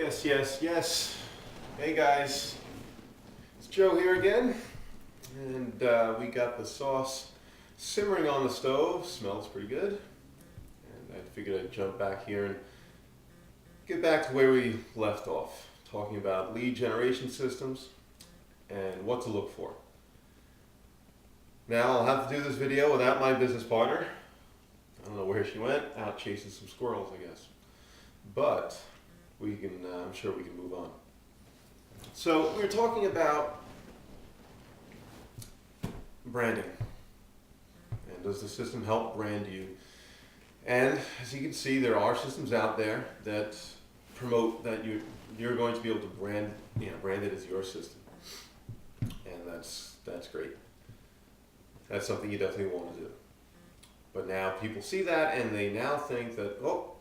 Yes, yes, yes. Hey guys, it's Joe here again, and we got the sauce simmering on the stove. Smells pretty good, and I figured I'd jump back here and get back to where we left off, talking about lead generation systems and what to look for. Now I'll have to do this video without my business partner. I don't know where she went, out chasing some squirrels, I guess. But we can, I'm sure we can move on. So we were talking about branding. And does the system help brand you? And as you can see, there are systems out there that promote that you're going to be able to brand it as your system. And that's great. That's something you definitely want to do. But now people see that and they now think that, oh,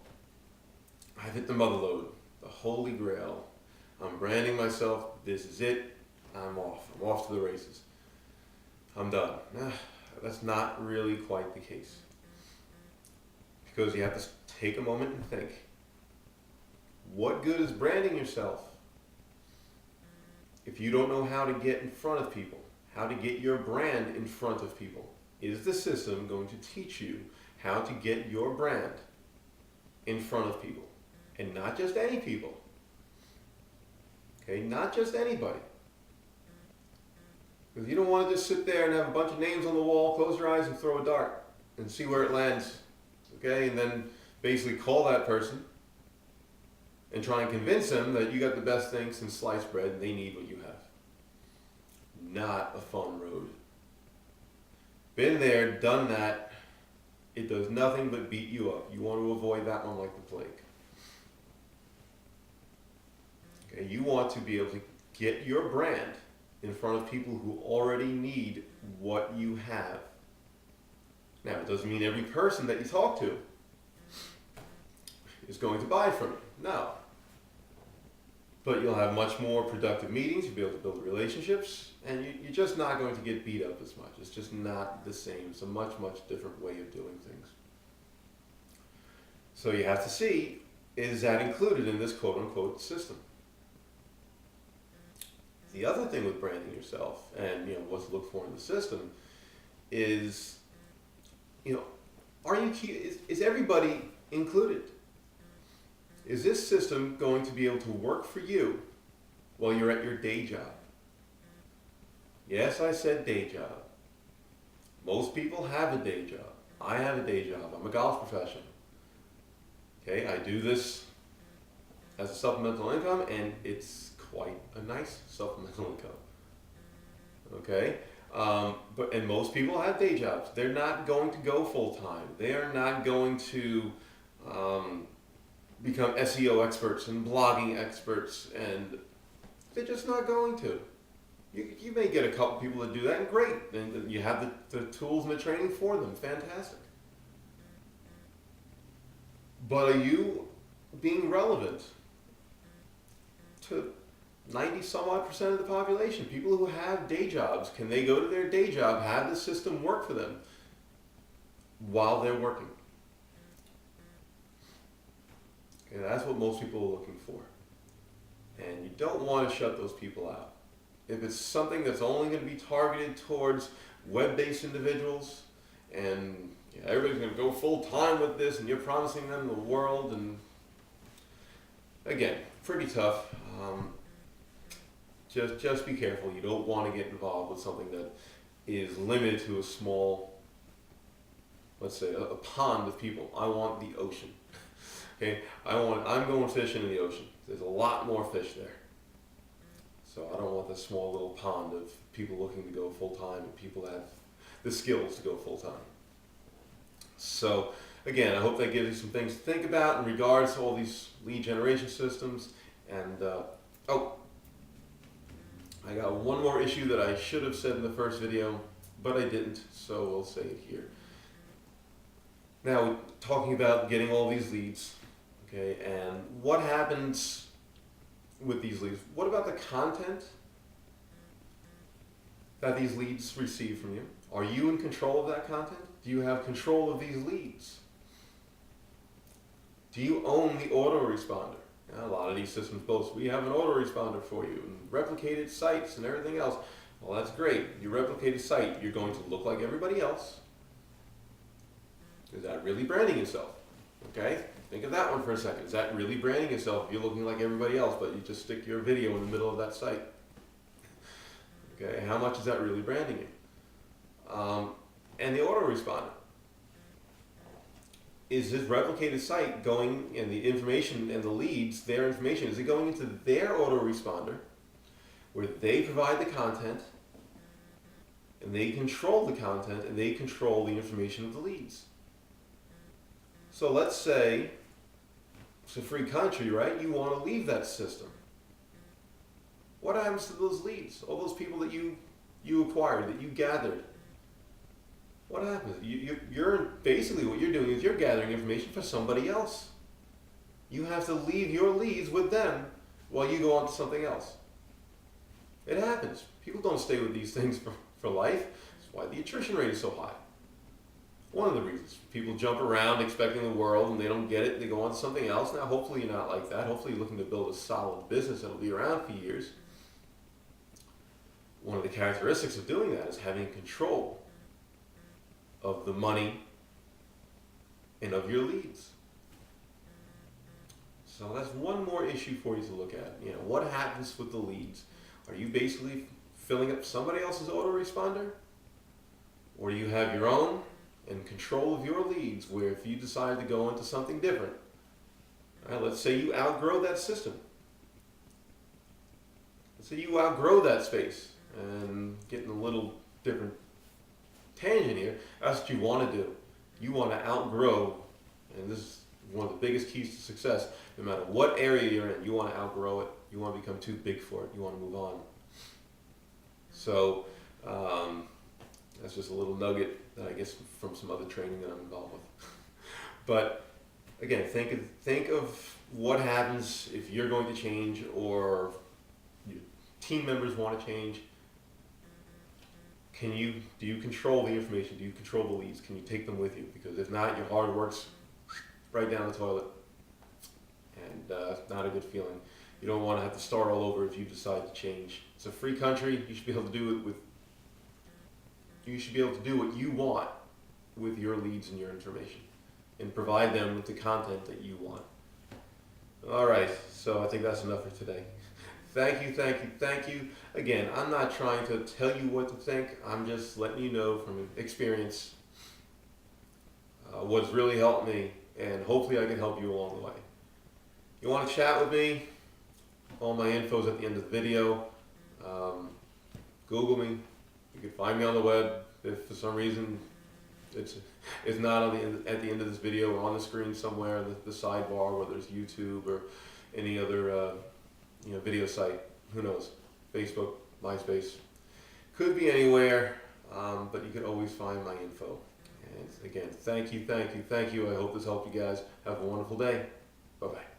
I've hit the mother lode, the holy grail. I'm branding myself. This is it. I'm off to the races. I'm done. That's not really quite the case. Because you have to take a moment and think, what good is branding yourself if you don't know how to get in front of people, how to get your brand in front of people? Is the system going to teach you how to get your brand in front of people? And not just any people. Okay, not just anybody. Because you don't want to just sit there and have a bunch of names on the wall, close your eyes and throw a dart and see where it lands. Okay, and then basically call that person and try and convince them that you got the best thing since sliced bread and they need what you have. Not a fun road. Been there, done that. It does nothing but beat you up. You want to avoid that one like the plague. Okay, you want to be able to get your brand in front of people who already need what you have. Now, it doesn't mean every person that you talk to is going to buy from you. No. But you'll have much more productive meetings, you'll be able to build relationships, and you're just not going to get beat up as much. It's just not the same. It's a much, much different way of doing things. So you have to see, is that included in this quote-unquote system? The other thing with branding yourself and what to look for in the system is, is everybody included? Is this system going to be able to work for you while you're at your day job? Yes, I said day job. Most people have a day job. I have a day job. I'm a golf professional. Okay, I do this as a supplemental income, and it's quite a nice supplemental income. Okay, and most people have day jobs. They're not going to go full time. They are not going to become SEO experts and blogging experts, and they're just not going to. You may get a couple people that do that, and great. And you have the tools and the training for them. Fantastic. But are you being relevant to 90-some-odd% of the population? People who have day jobs, can they go to their day job, have the system work for them while they're working? Okay, that's what most people are looking for. And you don't want to shut those people out. If it's something that's only going to be targeted towards web-based individuals, and everybody's going to go full-time with this, and you're promising them the world, and again, pretty tough. Just be careful. You don't want to get involved with something that is limited to a small, let's say, a pond of people. I want the ocean. Okay, I'm going fishing in the ocean. There's a lot more fish there. So I don't want this small little pond of people looking to go full time and people that have the skills to go full time. So again, I hope that gives you some things to think about in regards to all these lead generation systems. And I got one more issue that I should have said in the first video, but I didn't, so we'll say it here. Now, talking about getting all these leads, okay, and what happens with these leads? What about the content that these leads receive from you? Are you in control of that content? Do you have control of these leads? Do you own the autoresponder? A lot of these systems boast, we have an autoresponder for you, and replicated sites and everything else. Well, that's great. You replicate a site, you're going to look like everybody else. Is that really branding yourself? Okay, think of that one for a second. Is that really branding yourself if you're looking like everybody else, but you just stick your video in the middle of that site? Okay, how much is that really branding you? And the autoresponder. Is this replicated site going, and the information and the leads, their information, is it going into their autoresponder where they provide the content and they control the content and they control the information of the leads? So let's say it's a free country, right? You want to leave that system. What happens to those leads? All those people that you acquired, that you gathered? What happens? You're basically, what you're doing is you're gathering information for somebody else. You have to leave your leads with them while you go on to something else. It happens. People don't stay with these things for life. That's why the attrition rate is so high. One of the reasons. People jump around expecting the world and they don't get it, they go on to something else. Now hopefully you're not like that. Hopefully you're looking to build a solid business that'll be around for years. One of the characteristics of doing that is having control of the money and of your leads. So that's one more issue for you to look at. You know, what happens with the leads? Are you basically filling up somebody else's autoresponder? Or do you have your own and control of your leads, where if you decide to go into something different, right, let's say you outgrow that system. Let's say you outgrow that space, and getting a little different tangent here, that's what you want to do. You want to outgrow, and this is one of the biggest keys to success, no matter what area you're in, you want to outgrow it. You want to become too big for it. You want to move on. So that's just a little nugget that I guess from some other training that I'm involved with. But again, think of what happens if you're going to change, or your team members want to change. Do you control the information? Do you control the leads? Can you take them with you? Because if not, your hard work's right down the toilet, and it's not a good feeling. You don't want to have to start all over if you decide to change. It's a free country. You should be able to do it you should be able to do what you want with your leads and your information, and provide them with the content that you want. All right, so I think that's enough for today. Thank you. Again, I'm not trying to tell you what to think. I'm just letting you know from experience what's really helped me, and hopefully I can help you along the way. You want to chat with me? All my info's at the end of the video. Google me. You can find me on the web. If for some reason it's not at the end of this video or on the screen somewhere, the sidebar, whether it's YouTube or any other video site, who knows? Facebook, MySpace, could be anywhere, but you can always find my info. And again, thank you. I hope this helped you guys. Have a wonderful day. Bye-bye.